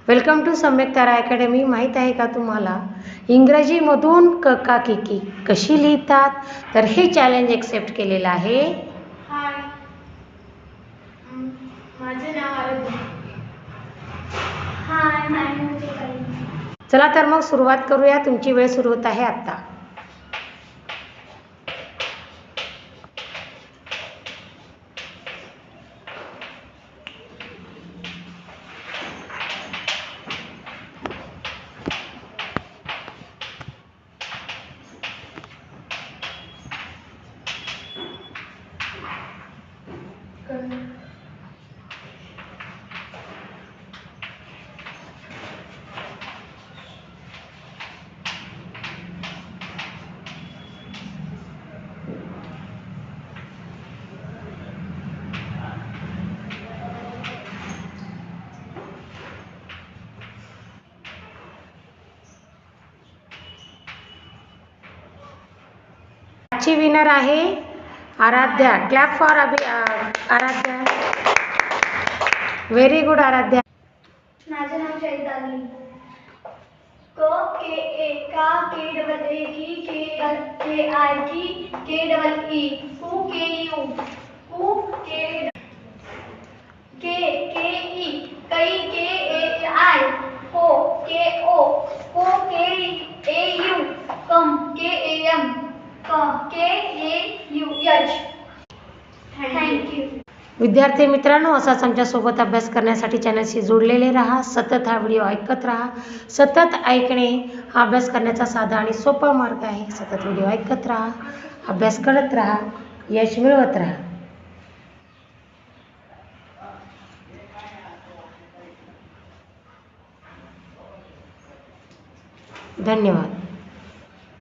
Welcome to सम्यक तारा academy. माहीत आहे का तुम्हाला इंग्रजीमधून क का की की कशी लिहितात? तर हे चॅलेंज एक्सेप्ट केलेलं आहे. हाय, माझे नाव आराध्या. हाय, माझे नाव चेतन. चला तर मग सुरुवात करूया. तुमची वेळ सुरू होत आहे आता. आजची विनर आहे Aaradhya. Clap for Aaradhya. Very good Aaradhya. माझे नाव चैताली. क के ए का के डबल ए की के आय की के डबल ई कू के यू कू के के ई कई के ए आय को के ओ को के ए यू कम के ए एम के ए यू एच. थँक्यू. विद्यार्थी मित्रांनो, असाच आमच्यासोबत अभ्यास करण्यासाठी चॅनलशी जोडलेले राहा. सतत हा व्हिडिओ ऐकत राहा. सतत ऐकणे हा अभ्यास करण्याचा साधा आणि सोपा मार्ग आहे. सतत व्हिडिओ ऐकत राहा, अभ्यास करत राहा, यश मिळवत राहा. धन्यवाद.